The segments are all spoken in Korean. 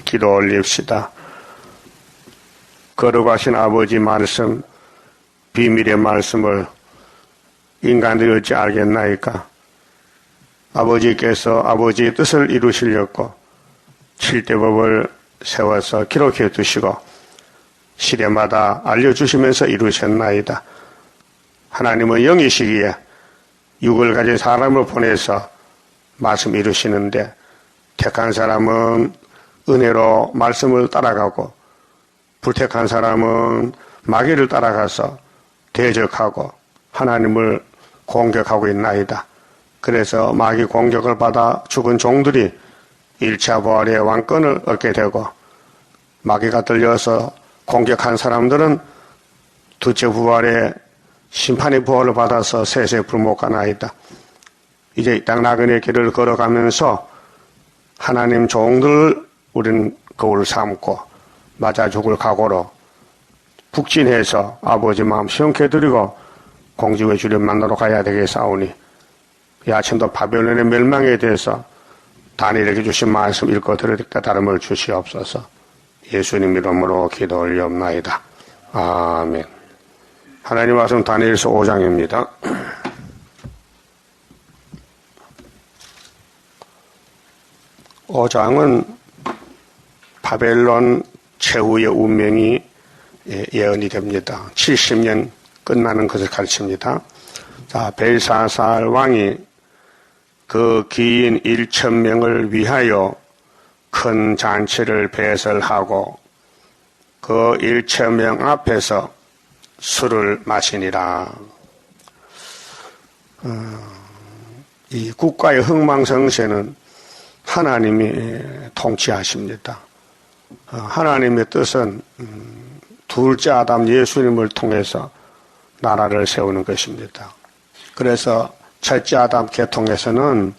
기도 올립시다. 거룩하신 아버지 말씀, 비밀의 말씀을 인간들이 어찌 알겠나이까? 아버지께서 아버지의 뜻을 이루시려고 7대 법을 세워서 기록해 두시고 시대마다 알려주시면서 이루셨나이다. 하나님은 영이시기에 육을 가진 사람을 보내서 말씀 이루시는데 택한 사람은 은혜로 말씀을 따라가고 불택한 사람은 마귀를 따라가서 대적하고 하나님을 공격하고 있나이다. 그래서 마귀 공격을 받아 죽은 종들이 1차 부활의 왕권을 얻게 되고 마귀가 들려서 공격한 사람들은 두째 부활의 심판의 부활을 받아서 세세 불목하나이다. 이제 이 땅 나그네 길을 걸어가면서 하나님 종들 우리는 거울 삼고 맞아 죽을 각오로 북진해서 아버지 마음 시원케 드리고 공주의 주를 만나러 가야 되겠사오니 이 아침도 바벨론의 멸망에 대해서 다니엘에게 주신 말씀 읽고 들을 깨달음을 주시옵소서. 예수님 이름으로 기도 올리옵나이다. 아멘. 하나님 말씀 다니엘서 5장입니다. 오장은 바벨론 최후의 운명이 예언이 됩니다. 70년 끝나는 것을 가르칩니다. 자, 벨사살 왕이 그 기인 1,000명을 위하여 큰 잔치를 배설하고 그 1,000명 앞에서 술을 마시니라. 이 국가의 흥망성쇠는 하나님이 통치하십니다. 하나님의 뜻은 둘째 아담 예수님을 통해서 나라를 세우는 것입니다. 그래서 첫째 아담 계통에서는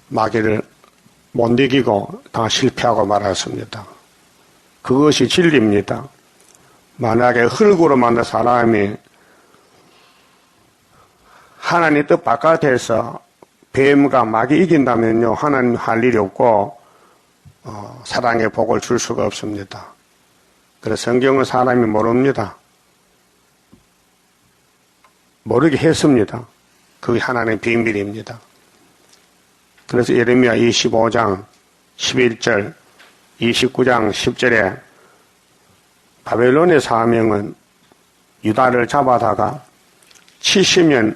마귀를 못 이기고 다 실패하고 말았습니다. 그것이 진리입니다. 만약에 흙으로 만든 사람이 하나님 뜻 바깥에서 뱀과 마귀 이긴다면요, 하나님 할 일이 없고 사랑의 복을 줄 수가 없습니다. 그래서 성경은 사람이 모릅니다. 모르게 했습니다. 그게 하나님의 비밀입니다. 그래서 예레미야 25장 11절 29장 10절에 바벨론의 사명은 유다를 잡아다가 70년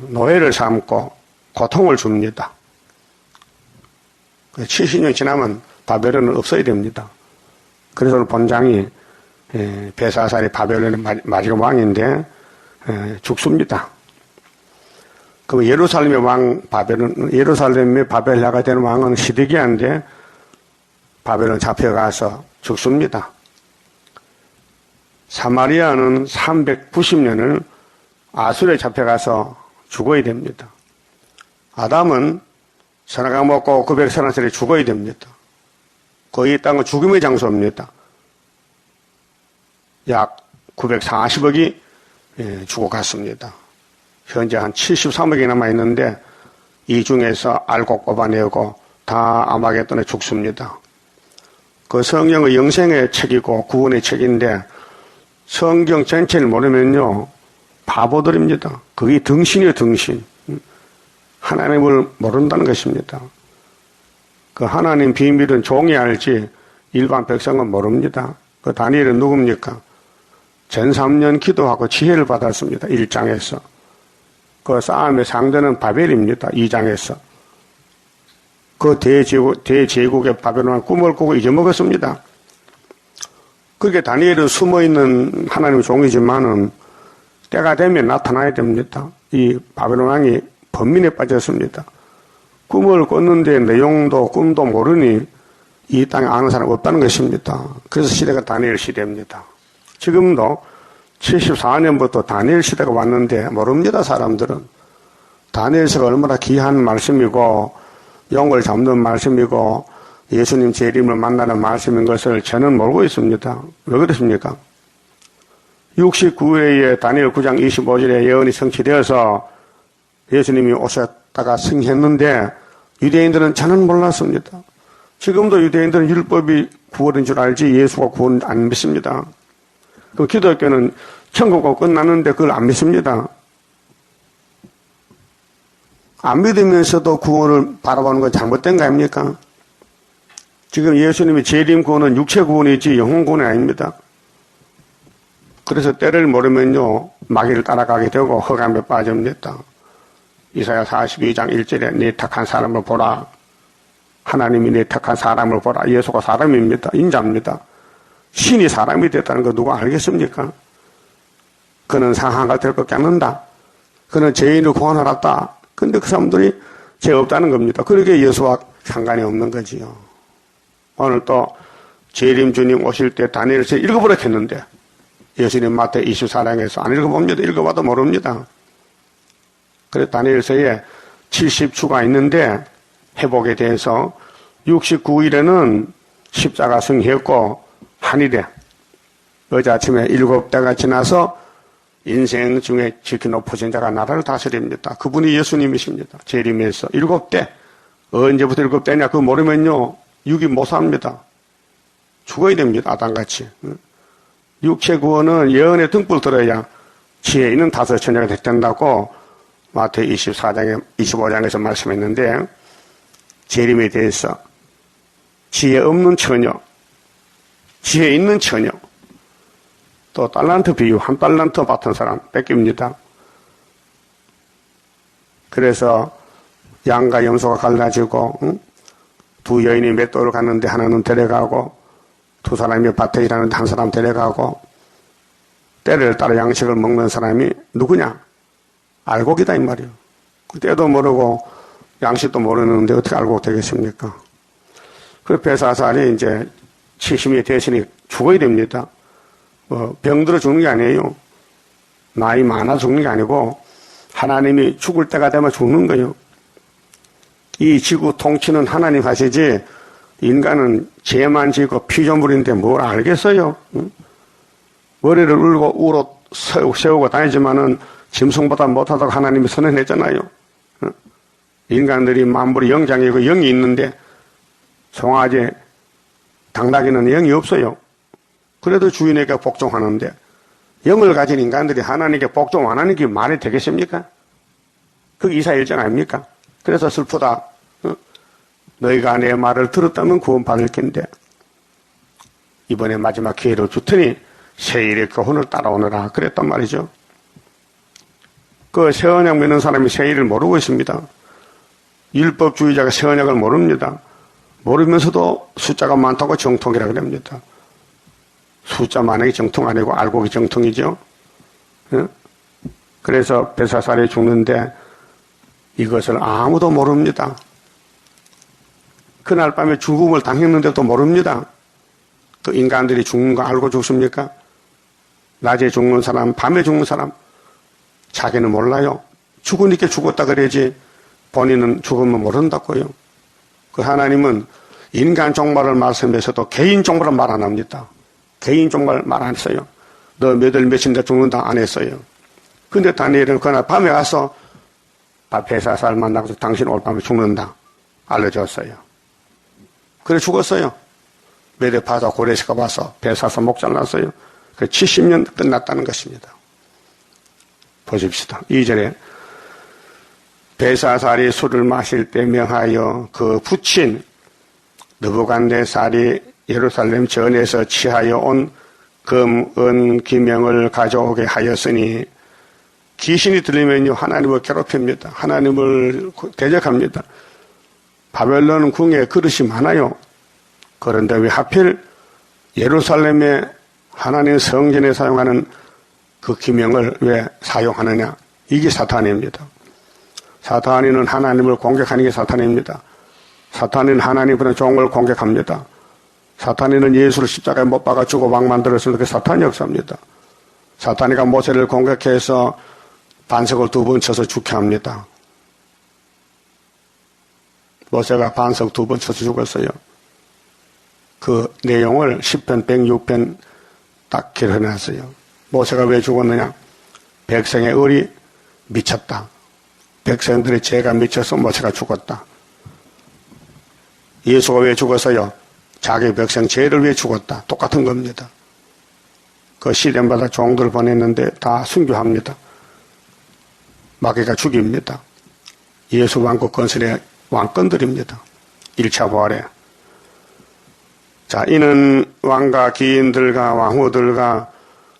노예를 삼고 고통을 줍니다. 70년 지나면 바벨론은 없어야 됩니다. 그래서 오늘 본장이 벨사살이 바벨론의 마지막 왕인데 죽습니다. 그럼 예루살렘의 왕 예루살렘의 바벨라가 되는 왕은 시드기야인데 바벨론 잡혀가서 죽습니다. 사마리아는 390년을 아수르에 잡혀가서 죽어야 됩니다. 아담은 선악과 먹고 930살에 죽어야 됩니다. 거의 땅은 죽음의 장소입니다. 약 940억이 죽어갔습니다. 현재 한 73억이 남아있는데 이 중에서 알곡 뽑아내고 다 아마겟돈에 죽습니다. 그 성경의 영생의 책이고 구원의 책인데 성경 전체를 모르면요 바보들입니다. 그게 등신이에요, 등신. 하나님을 모른다는 것입니다. 그 하나님 비밀은 종이 알지 일반 백성은 모릅니다. 그 다니엘은 누굽니까? 전 3년 기도하고 지혜를 받았습니다. 1장에서. 그 싸움의 상대는 바벨입니다. 2장에서. 그 대제국의 바벨론은 꿈을 꾸고 잊어먹었습니다. 그렇게 다니엘은 숨어있는 하나님의 종이지만은 때가 되면 나타나야 됩니다. 이 바벨론 왕이 번민에 빠졌습니다. 꿈을 꿨는데 내용도 꿈도 모르니 이 땅에 아는 사람 없다는 것입니다. 그래서 시대가 다니엘 시대입니다. 지금도 74년부터 다니엘 시대가 왔는데 모릅니다. 사람들은. 다니엘서가 얼마나 귀한 말씀이고 영을 잡는 말씀이고 예수님 재림을 만나는 말씀인 것을 저는 모르고 있습니다. 왜 그렇습니까? 69회에 다니엘 9장 25절에 예언이 성취되어서 예수님이 오셨다가 승했는데 유대인들은 저는 몰랐습니다. 지금도 유대인들은 율법이 구원인 줄 알지 예수가 구원 안 믿습니다. 그 기독교는 천국과 끝났는데 그걸 안 믿습니다. 안 믿으면서도 구원을 바라보는 건 잘못된 거 아닙니까? 지금 예수님이 재림 구원은 육체 구원이지 영혼 구원이 아닙니다. 그래서 때를 모르면요 마귀를 따라가게 되고 흑암에 빠집니다. 이사야 42장 1절에 네 택한 사람을 보라. 하나님이 네 택한 사람을 보라. 예수가 사람입니다. 인자입니다. 신이 사람이 됐다는 거 누가 알겠습니까? 그는 상한가 될 것밖에 안 한다. 그는 죄인을 구원하랐다. 근데 그 사람들이 죄 없다는 겁니다. 그러게 예수와 상관이 없는 거지요. 오늘 또 재림 주님 오실 때 다니엘서 읽어보라 했는데 예수님 마태 24장에서 안 읽어봅니다. 읽어봐도 모릅니다. 그래서 다니엘서에 70주가 있는데 회복에 대해서 69일에는 십자가 승리했고 한일에 어제 아침에 7대가 지나서 인생 중에 지키 높으신 자가 나라를 다스립니다. 그분이 예수님이십니다. 재림에서 7대. 언제부터 7대냐 그거 모르면요 육이 못 삽니다. 죽어야 됩니다. 아담같이. 육체 구원은 예언의 등불 들어야 지혜 있는 다섯 처녀가 된다고 마태 25장에서 말씀했는데 재림에 대해서 지혜 없는 처녀, 지혜 있는 처녀, 또 달란트 비유, 한 달란트 받은 사람 뺏깁니다. 그래서 양과 염소가 갈라지고 두 여인이 맷돌을 갔는데 하나는 데려가고 두 사람이 밭에 일하는데 한 사람 데려가고 때를 따라 양식을 먹는 사람이 누구냐? 알곡이다 이 말이에요. 때도 모르고 양식도 모르는데 어떻게 알곡 되겠습니까? 그 벨사살이 이제 70이 대신에 죽어야 됩니다. 병들어 죽는 게 아니에요. 나이 많아 죽는 게 아니고 하나님이 죽을 때가 되면 죽는 거예요. 이 지구 통치는 하나님 하시지 인간은 죄만 지고 피조물인데 뭘 알겠어요? 머리를 울고 우로 세우고 다니지만은 짐승보다 못하다고 하나님이 선언했잖아요. 인간들이 만물이 영장이고 영이 있는데 송아지, 당나귀는 영이 없어요. 그래도 주인에게 복종하는데 영을 가진 인간들이 하나님께 복종 안 하는 게 말이 되겠습니까? 그게 이사야 1장 아닙니까? 그래서 슬프다. 너희가 내 말을 들었다면 구원받을 텐데 이번에 마지막 기회를 주더니 새일의 교훈을 따라오너라 그랬단 말이죠. 그 새언약 믿는 사람이 새일을 모르고 있습니다. 율법주의자가 새언약을 모릅니다. 모르면서도 숫자가 많다고 정통이라고 합니다. 숫자 많은 게 정통 아니고 알곡이 정통이죠. 그래서 벨사살이 죽는데 이것을 아무도 모릅니다. 그날 밤에 죽음을 당했는데도 모릅니다. 그 인간들이 죽는 거 알고 죽습니까? 낮에 죽는 사람, 밤에 죽는 사람 자기는 몰라요. 죽으니까 죽었다 그래야지 본인은 죽으면 모른다고요. 그 하나님은 인간 종말을 말씀해서도 개인 종말을 말 안 합니다. 개인 종말 말 안 했어요. 너 몇월 며칠인데 죽는다 안 했어요. 근데 다니엘은 그날 밤에 가서 벨사살 만나서 당신 올 밤에 죽는다 알려줬어요. 그래 죽었어요. 메데파사 고레스가 와서 벨사살 목 잘랐어요. 그 70년 끝났다는 것입니다. 보십시다. 2절에 벨사살이 술을 마실 때 명하여 그 부친 느부갓네살이 예루살렘 전에서 취하여 온 금, 은, 기명을 가져오게 하였으니 귀신이 들리면요 하나님을 괴롭힙니다. 하나님을 대적합니다. 바벨론 궁에 그릇이 많아요. 그런데 왜 하필 예루살렘에 하나님 성전에 사용하는 그 기명을 왜 사용하느냐? 이게 사탄입니다. 사탄이는 하나님을 공격하는 게 사탄입니다. 사탄이는 하나님의 종을 공격합니다. 사탄이는 예수를 십자가에 못 박아 주고 왕 만들었으면 그게 사탄 역사입니다. 사탄이가 모세를 공격해서 반석을 2번 쳐서 죽게 합니다. 모세가 반석 2번 쳐서 죽었어요. 그 내용을 10편, 106편 딱 기록해놨어요. 모세가 왜 죽었느냐? 백성의 의리 미쳤다. 백성들의 죄가 미쳐서 모세가 죽었다. 예수가 왜 죽었어요? 자기 백성 죄를 위해 죽었다. 똑같은 겁니다. 그 시den마다 종들을 보냈는데 다 순교합니다. 마귀가 죽입니다. 예수 왕국 건설의 왕권들입니다. 1차 부활에. 자, 이는 왕과 기인들과 왕후들과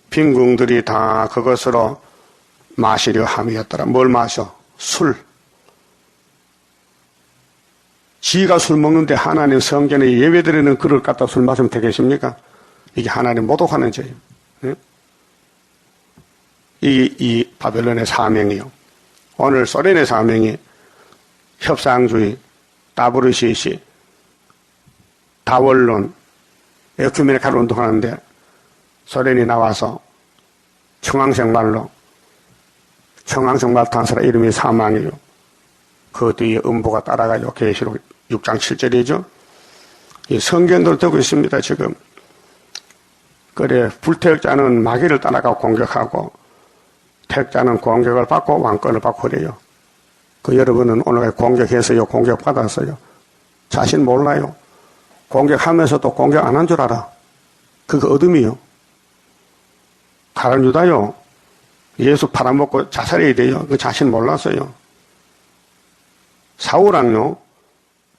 빈궁들이 다 그것으로 마시려 함이었더라. 뭘 마셔? 술. 지가 술 먹는데 하나님 성전에 예배드리는 그릇 갖다 술 마시면 되겠습니까? 이게 하나님 모독하는 죄예요. 네? 이 바벨론의 사명이요. 오늘 소련의 사명이 협상주의, 다브르시시, 다원론, 에큐메니칼 운동하는데 소련이 나와서 청황생말로 청황생말 탄사라 이름이 사망이요. 그 뒤에 음보가 따라가요. 계시록 6장 7절이죠. 이 성경들 되고 있습니다. 지금. 그래 불태역자는 마귀를 따라가 공격하고 택자는 공격을 받고 왕권을 받고 그래요. 그 여러분은 오늘 공격했어요? 공격받았어요? 자신 몰라요? 공격하면서도 공격 안 한 줄 알아. 그거 어둠이요. 가룟 유다요. 예수 팔아먹고 자살해야 돼요. 그 자신 몰랐어요. 사울왕요.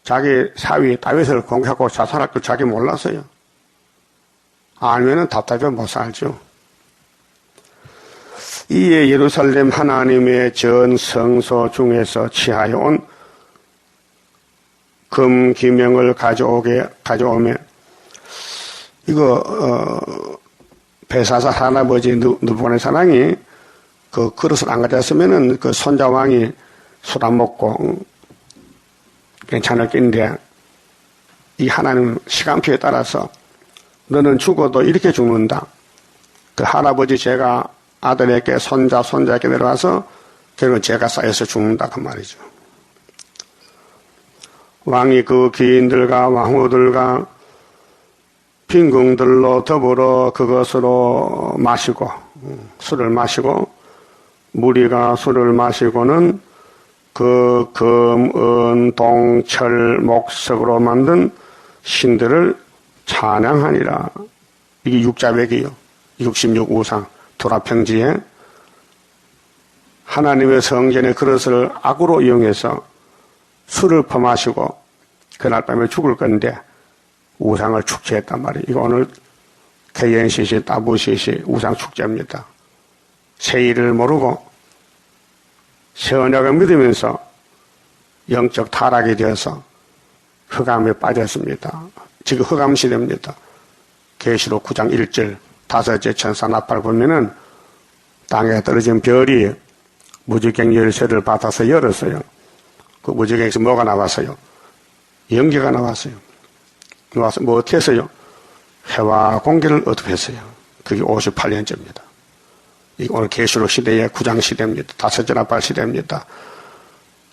자기 사위 다윗을 공격하고 자살할 걸 자기 몰랐어요. 알면은 답답해 못 살죠. 이에 예루살렘 하나님의 전 성소 중에서 취하여 온 금기명을 가져오며 이거 베사사 할아버지 느부갓네살이 그 그릇을 안 가져왔으면은 그 손자왕이 술 안 먹고 괜찮을 낀데 이 하나님 시간표에 따라서 너는 죽어도 이렇게 죽는다. 그 할아버지 죄가 아들에게 손자에게 내려와서 결국 죄가 쌓여서 죽는다 그 말이죠. 왕이 그 기인들과 왕후들과 빈궁들로 더불어 그것으로 마시고 술을 마시고 무리가 술을 마시고는 그 금, 은, 동, 철, 목석으로 만든 신들을 찬양하니라. 이게 육자백이요. 66 우상 도라평지에 하나님의 성전의 그릇을 악으로 이용해서 술을 퍼마시고 그날 밤에 죽을 건데 우상을 축제했단 말이에요. 이거 오늘 KNCC, 따부CC 우상 축제입니다. 세일을 모르고 선약을 믿으면서 영적 타락이 되어서 흑암에 빠졌습니다. 지금 흑암 시대입니다. 계시록 9장 1절 다섯째 천사 나팔 보면은 땅에 떨어진 별이 무지개 열쇠를 받아서 열었어요. 그 무지개에서 뭐가 나왔어요? 연기가 나왔어요. 나와서 뭐 어떻게 했어요? 해와 공기를 어떻했어요? 그게 58년째입니다. 이게 오늘 계시록 시대의 9장 시대입니다. 다섯째 나팔 시대입니다.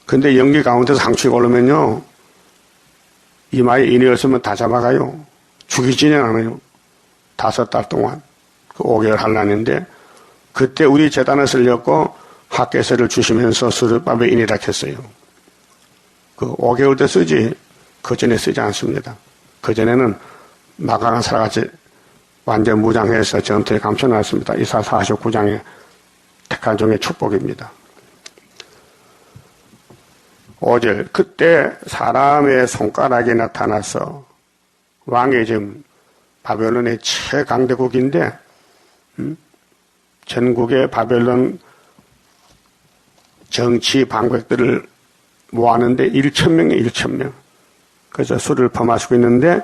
근데 연기 가운데서 상추가 오르면요, 이마에 인이 없으면 다 잡아가요. 죽이지는 않아요. 5달 동안. 그 5개월 한란인데, 그때 우리 재단을 쓸렸고 학계서를 주시면서 수르밥에 인이라 했어요. 그 5개월 때 쓰지, 그 전에 쓰지 않습니다. 그 전에는 마강한 사람같이 완전 무장해서 전투에 감춰놨습니다. 이사 49장의 택한 종의 축복입니다. 5절 그때 사람의 손가락이 나타나서 왕이 지금 바벨론의 최강대국인데 전국의 바벨론 정치 방백들을 모았는데 1,000명에 1,000명. 그래서 술을 퍼마시고 있는데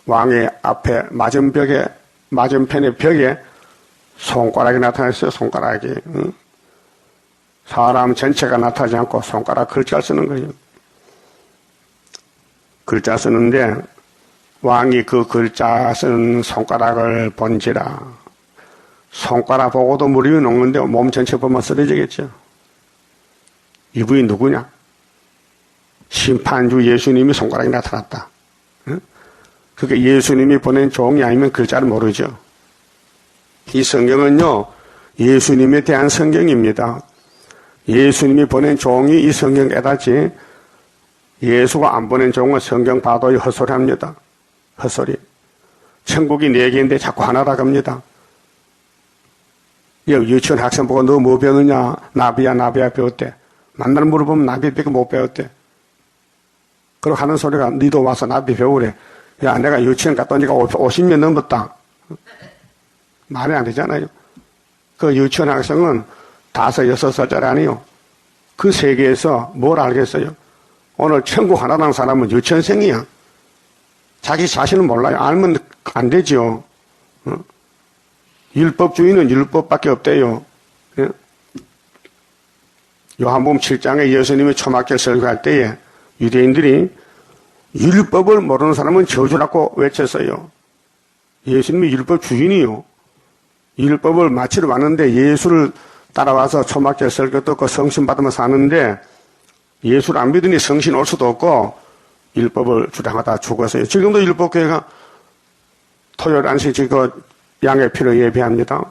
왕의 앞에 맞은편의 벽에 손가락이 나타났어요. 손가락이. 사람 전체가 나타나지 않고 손가락 글자 쓰는 거예요. 글자 쓰는데 왕이 그 글자 쓰는 손가락을 본지라. 손가락 보고도 무릎이 녹는데 몸 전체 보면 쓰러지겠죠. 이분이 누구냐? 심판주 예수님이 손가락이 나타났다. 그게 예수님이 보낸 종이 아니면 글자를 모르죠. 이 성경은요, 예수님에 대한 성경입니다. 예수님이 보낸 종이 이 성경 깨닫지, 예수가 안 보낸 종은 성경 봐도 헛소리합니다. 헛소리. 천국이 4개인데 자꾸 하나다 갑니다. 유치원 학생 보고 너 뭐 배우느냐? 나비야 배웠대. 만날 물어보면 나비밖에 못 배웠대. 그러고 하는 소리가 니도 와서 나비 배우래. 야, 내가 유치원 갔다 오니까 50년 넘었다. 말이 안 되잖아요. 그 유치원 학생은 5, 6살짜리 아니요. 그 세계에서 뭘 알겠어요? 오늘 천국 하나당 사람은 유치원생이야. 자기 자신은 몰라요. 알면 안 되죠. 율법주의는 율법밖에 없대요. 요한복음 7장에 예수님이 초막절 설교할 때에 유대인들이 율법을 모르는 사람은 저주라고 외쳤어요. 예수님이 율법 주인이요. 율법을 마치러 왔는데 예수를 따라와서 초막절 설교 듣고 성신 받으면 사는데 예수를 안 믿으니 성신 올 수도 없고 율법을 주장하다 죽었어요. 지금도 율법교회가 토요일 안식 그 양의 피로 예배합니다.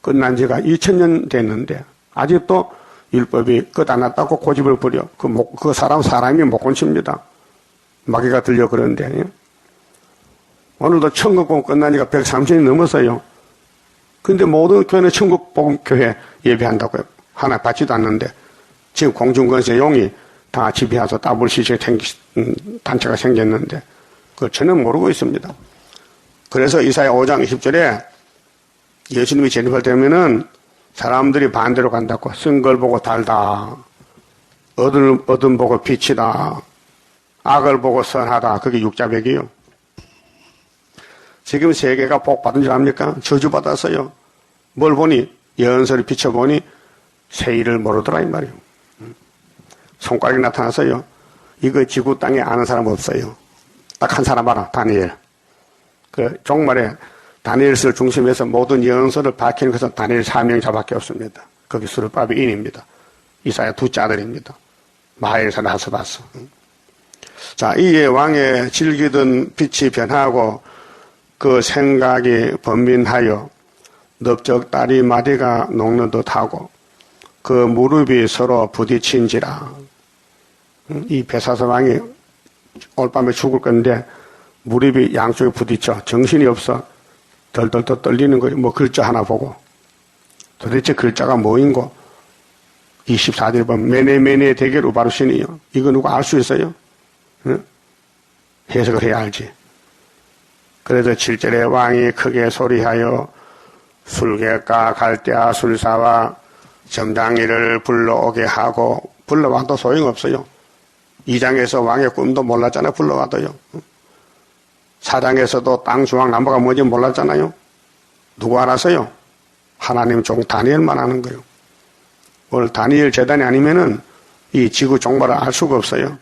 끝난 지가 2000년 됐는데 아직도 율법이 끝 안 났다고 고집을 부려. 그 사람이 못 건칩니다. 마귀가 들려 그러는데. 오늘도 천국복음 끝나니까 130년이 넘었어요. 근데 모든 교회는 천국복음 교회 예배한다고요. 하나 받지도 않는데 지금 공중권세 용이 다 지배해서 WCC 단체가 생겼는데 그걸 전혀 모르고 있습니다. 그래서 이사야 5장 20절에 예수님이 재림할 때면은 사람들이 반대로 간다고 쓴 걸 보고 달다. 얻은 보고 빛이다. 악을 보고 선하다. 그게 육자백이에요. 지금 세계가 복 받은 줄 압니까? 저주받았어요. 뭘 보니? 예언서를 비춰보니 세일을 모르더라 이 말이에요. 손가락이 나타났어요. 이거 지구 땅에 아는 사람 없어요. 딱 한 사람 알아. 다니엘. 그 종말에 다니엘서를 중심해서 모든 예언서를 밝히는 것은 다니엘 4명자밖에 없습니다. 거기 스룹바벨 인입니다. 이사야 2째 아들입니다. 마엘사 나스바스. 자, 이에 왕의 즐기던 빛이 변하고 그 생각이 번민하여 넓적다리 마디가 녹는 듯하고 그 무릎이 서로 부딪힌지라. 이 베사스 왕이 올밤에 죽을 건데 무릎이 양쪽에 부딪혀 정신이 없어 덜덜덜 떨리는 거예요. 뭐 글자 하나 보고 도대체 글자가 뭐인고 24절 보면 메네메네 대결 우바루신이요. 이거 누가 알 수 있어요? 응? 해석을 해야 알지. 그래서 7절에 왕이 크게 소리하여 술객과 갈대아 술사와 점장이를 불러오게 하고 불러와도 소용없어요. 2장에서 왕의 꿈도 몰랐잖아요. 불러와도요. 4장에서도 땅 중앙 남부가 뭔지 몰랐잖아요. 누구 알았어요? 하나님 종 다니엘만 아는 거예요. 오늘 다니엘 재단이 아니면은 이 지구 종말을 알 수가 없어요.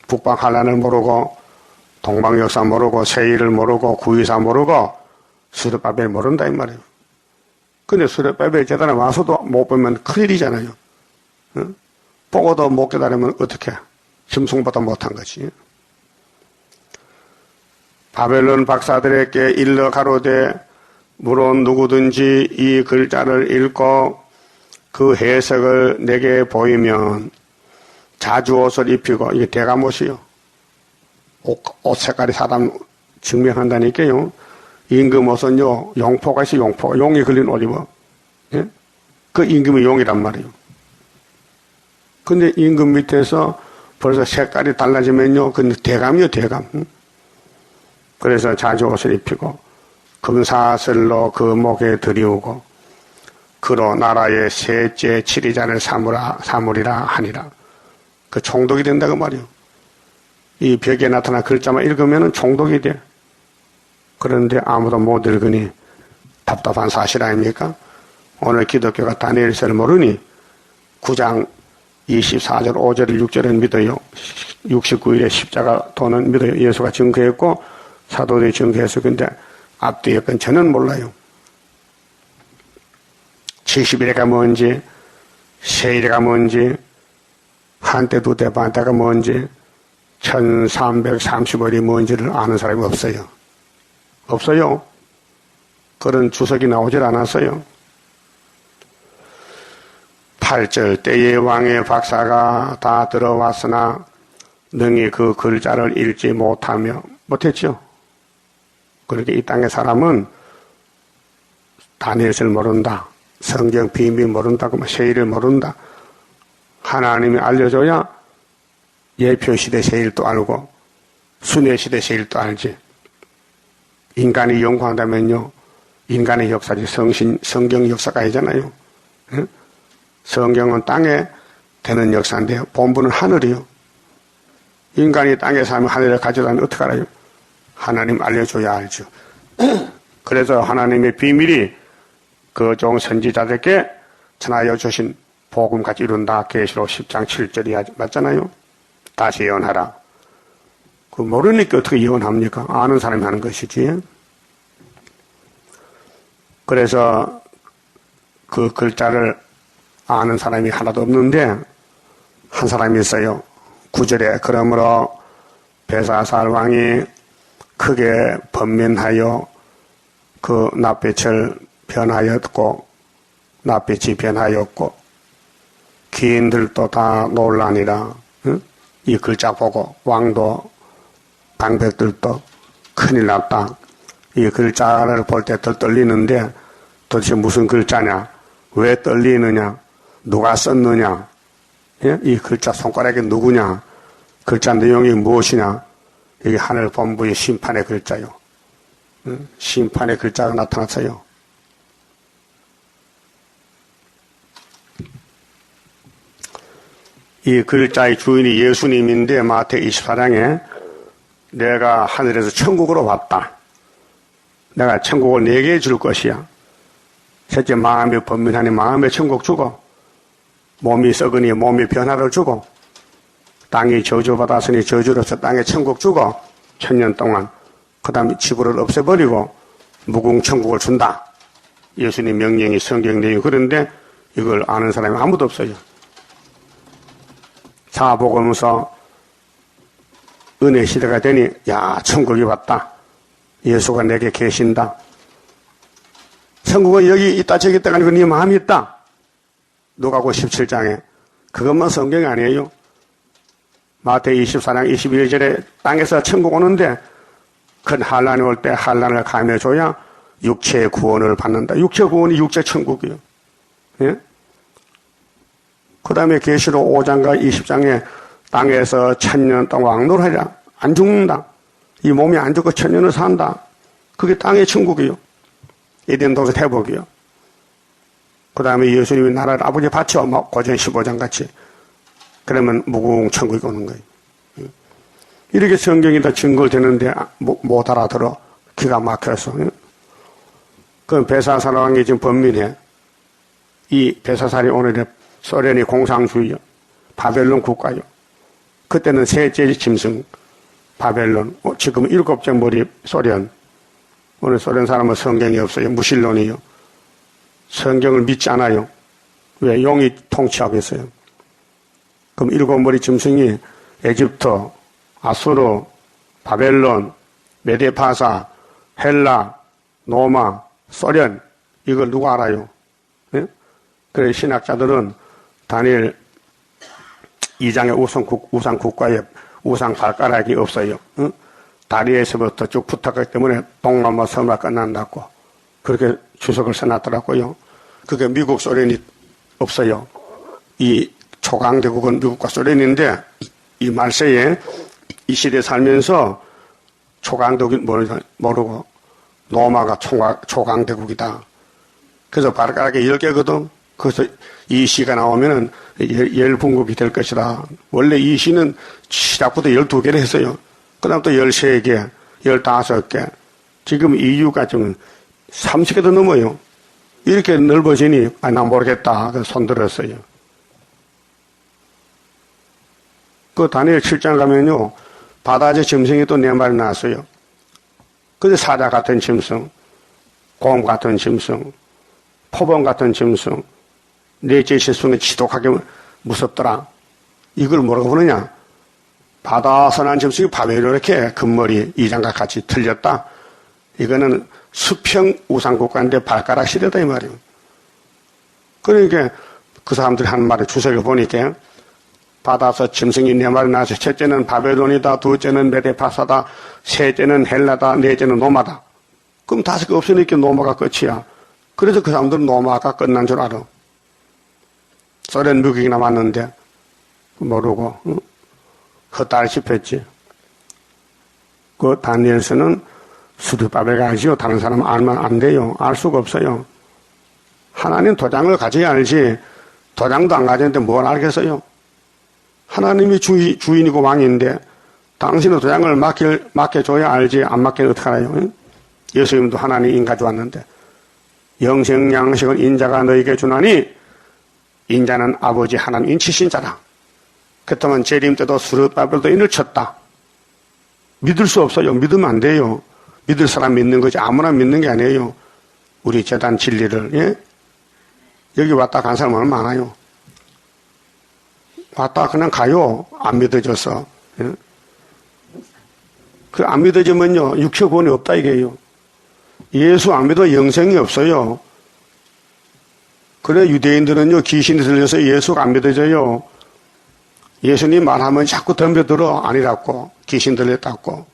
북방 한란을 모르고 동방 역사 모르고 세일을 모르고 구이사 모르고 스룹바벨 모른다 이 말이에요. 근데 스룹바벨 재단에 와서도 못 보면 큰일이잖아요. 응? 보고도 못 깨달으면 어떻게 심승보다 못한 거지. 바벨론 박사들에게 일러 가로되 물론 누구든지 이 글자를 읽고 그 해석을 내게 보이면 자주옷을 입히고 이게 대감옷이요. 옷 색깔이 사람 증명한다니까요. 임금옷은요 용포가 있어. 용포 용이 걸린 옷 입어. 예? 그 임금이 용이란 말이에요. 근데 임금 밑에서 벌써 색깔이 달라지면요 그 대감이요 대감. 그래서 자주옷을 입히고 금사슬로 그 목에 들이우고 그로 나라의 셋째 치리자를 삼으리라 하니라. 그 총독이 된다고 말이요. 이 벽에 나타난 글자만 읽으면 총독이 돼. 그런데 아무도 못 읽으니 답답한 사실 아닙니까? 오늘 기독교가 다니엘서를 모르니 9장 24절 5절 6절은 믿어요. 69일에 십자가 도는 믿어요. 예수가 증거했고 사도들이 증거했어요. 근데 앞뒤에 건 저는 몰라요. 70일에가 뭔지 세일에가 뭔지 한때 두때 반때가 뭔지 1335일이 뭔지를 아는 사람이 없어요. 없어요. 그런 주석이 나오질 않았어요. 8절 때의 왕의 박사가 다 들어왔으나 능히 그 글자를 읽지 못했죠. 그렇게 이 땅의 사람은 다니엘을 모른다. 성경 비밀 모른다. 세일을 모른다. 하나님이 알려줘야 예표시대 세일도 알고 순회시대 세일도 알지. 인간이 연구한다면요. 인간의 역사지 성경 역사가 아니잖아요. 응? 성경은 땅에 되는 역사인데 본부는 하늘이요. 인간이 땅에 살면 하늘에 가져다면 어떻게 알아요? 하나님 알려줘야 알죠. 그래서 하나님의 비밀이 그 종 선지자들께 전하여 주신 복음같이 이룬다. 계시록 10장 7절이 맞잖아요. 다시 예언하라. 그 모르니까 어떻게 예언합니까? 아는 사람이 하는 것이지. 그래서 그 글자를 아는 사람이 하나도 없는데 한 사람이 있어요. 9절에 그러므로 벨사살 왕이 크게 번민하여 그 낯빛을 변하였고 낯빛이 변하였고 귀인들도 다 놀라니라. 응? 이 글자 보고 왕도 방백들도 큰일 났다. 이 글자를 볼 때 덜 떨리는데 도대체 무슨 글자냐? 왜 떨리느냐? 누가 썼느냐? 예? 이 글자 손가락이 누구냐? 글자 내용이 무엇이냐? 이게 하늘 본부의 심판의 글자요. 응? 심판의 글자가 나타났어요. 이 글자의 주인이 예수님인데 마태 24장에 내가 하늘에서 천국으로 왔다. 내가 천국을 네게 줄 것이야. 셋째 마음이 번민하니 마음에 천국 주고 몸이 썩으니 몸이 변화를 주고 땅이 저주받았으니 저주로서 땅에 천국 주고 천년 동안 그 다음에 지구를 없애버리고 무궁천국을 준다. 예수님 명령이 성경 내용. 그런데 이걸 아는 사람이 아무도 없어요. 사복음서 은혜 시대가 되니 야 천국이 왔다. 예수가 내게 계신다. 천국은 여기 있다 저기 있다가 아니고 네 마음이 있다. 누가복음 17장에 그것만 성경이 아니에요. 마태 24장 21절에 땅에서 천국 오는데 큰 환란이 올 때 환란을 감해줘야 육체의 구원을 받는다. 육체 구원이 육체 천국이요. 예? 그 다음에 계시록 5장과 20장에 땅에서 천년 동안 왕노하리라. 안 죽는다. 이 몸이 안 죽고 천년을 산다. 그게 땅의 천국이요. 에덴 동산 회복이요. 그 다음에 예수님이 나라를 아버지 바쳐 고전 15장 같이. 그러면 무궁천국이 오는 거예요. 이렇게 성경이 다 증거되는데 못 알아들어. 기가 막혀서. 그 벨사살 왕이 지금 번민해. 이 벨사살이 오늘의 소련이 공산주의요. 바벨론 국가요. 그때는 셋째 짐승 바벨론. 지금 7째 머리 소련. 오늘 소련 사람은 성경이 없어요. 무신론이요. 성경을 믿지 않아요. 왜? 용이 통치하고 있어요. 그럼 7머리 짐승이 에집트, 아수르, 바벨론, 메데파사, 헬라, 로마, 소련. 이걸 누가 알아요? 네? 그래서 신학자들은 다니엘 2장의 우상 국가에 우상 발가락이 없어요. 응? 다리에서부터 쭉 붙었기 때문에 동남아 섬화 끝난다고 그렇게 주석을 써놨더라고요. 그게 미국 소련이 없어요. 이 초강대국은 미국과 소련인데 이 말세에 이 시대에 살면서 초강대국이 모르고 로마가 초강대국이다. 그래서 발가락이 10개거든. 그래서 이 시가 나오면은 열분국이 될 것이다. 원래 이 시는 시작부터 12개를 했어요. 그 다음 또 13개, 15개. 지금 EU가 좀 30개도 넘어요. 이렇게 넓어지니, 난 모르겠다. 손 들었어요. 그 다니엘 7장 가면요, 바다제 짐승이 또 네 마리 나왔어요. 근데 사자 같은 짐승, 곰 같은 짐승, 표범 같은 짐승, 넷째 실수는 지독하게 무섭더라. 이걸 뭐라고 부르냐? 바다 선한 짐승이 바벨론 이렇게 금머리 2장과 같이 틀렸다. 이거는 수평 우상국가인데 발가락 시대다 이 말이에요. 그러니까 그 사람들이 하는 말의 주석을 보니까 바다에서 짐승이 4마리 나서 첫째는 바벨론이다, 둘째는 메데파사다, 셋째는 헬라다, 넷째는 노마다. 그럼 5개 없으니까 노마가 끝이야. 그래서 그 사람들은 노마가 끝난 줄 알아. 소련 무기가 남았는데 모르고 헛다리씩 했지. 그 다니엘서는 수르바벨 가지요. 다른 사람은 알면 안 돼요. 알 수가 없어요. 하나님 도장을 가져야 알지 도장도 안 가졌는데 뭘 알겠어요? 하나님이 주인이고 왕인데 당신은 도장을 맡겨줘야 알지 안 맡기면 어떡하나요? 예수님도 하나님 가져왔는데 영생 양식은 인자가 너에게 주나니 인자는 아버지 하나님 인치신 자라. 그렇다면 재림 때도 수르바벨도 인을 쳤다. 믿을 수 없어요. 믿으면 안 돼요. 믿을 사람 믿는 거지 아무나 믿는 게 아니에요. 우리 재단 진리를. 예? 여기 왔다 간 사람 얼마나 많아요. 왔다 그냥 가요. 안 믿어져서. 예? 그 안 믿어지면요 육체 구원이 없다 이게요. 예수 안 믿어 영생이 없어요. 그래 유대인들은요 귀신이 들려서 예수가 안 믿어져요. 예수님 말하면 자꾸 덤벼들어 아니라고 귀신 들렸다고.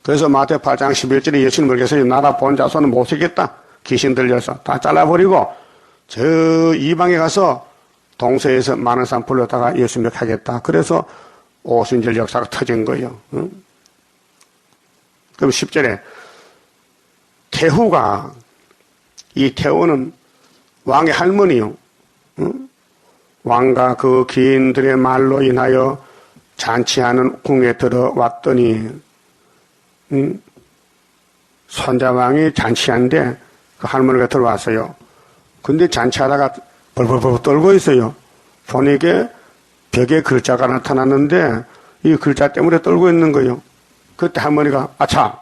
그래서 마태 8장 11절에 예수님 물께서 나라 본 자손은 못 쓰겠다. 귀신 들려서 다 잘라버리고 저 이방에 가서 동서에서 많은 사람 불러다가 예수 믿하겠다. 그래서 오순절 역사가 터진 거예요. 응? 그럼 10절에 태후가 이 태후는 왕의 할머니요. 응? 왕과 그 귀인들의 말로 인하여 잔치하는 궁에 들어왔더니 손자왕이 잔치하는데 그 할머니가 들어왔어요. 근데 잔치하다가 벌벌벌 떨고 있어요. 보니까 벽에 글자가 나타났는데 이 글자 때문에 떨고 있는 거예요. 그때 할머니가 아차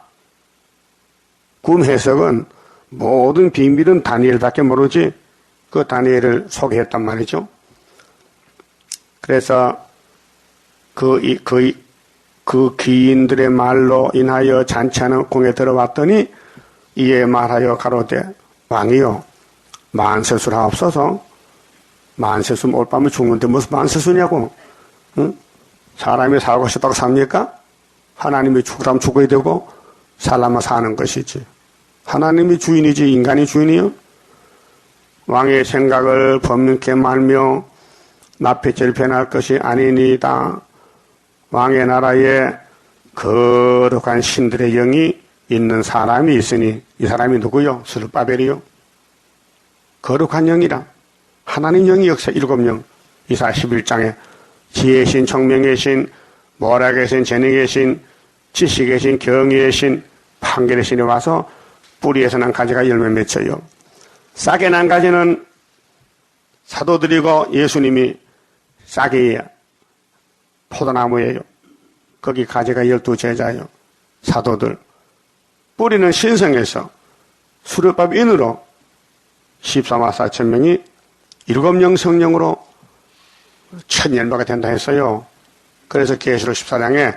꿈 해석은 모든 비밀은 다니엘밖에 모르지 그 다니엘을 소개했단 말이죠. 그래서 그 귀인들의 말로 인하여 잔치하는 궁에 들어왔더니 이에 말하여 가로되 왕이요 만세수하옵소서. 만세수 올 밤에 죽는데 무슨 만세수냐고. 응? 사람이 살고 싶다고 삽니까? 하나님이 죽으라면 죽어야 되고 살라면 사는 것이지. 하나님이 주인이지 인간이 주인이요? 왕의 생각을 법명케 말며 나피질 변할 것이 아니니이다. 왕의 나라에 거룩한 신들의 영이 있는 사람이 있으니 이 사람이 누구요? 스룹바벨이요. 거룩한 영이라. 하나님 영이 역사 7영. 이사 11장에 지혜의 신, 청명의 신, 모략의 신, 재능의 신, 지식의 신, 경의의 신, 판결의 신이 와서 뿌리에서 난 가지가 열매 맺혀요. 싹에 난 가지는 사도들이고 예수님이 싹이 포도나무예요. 거기 가지가 12제자예요. 사도들. 뿌리는 신성에서 수렵밥 인으로 14만 4천 명이 7영 성령으로 첫 열매가 된다 했어요. 그래서 계시록 14장에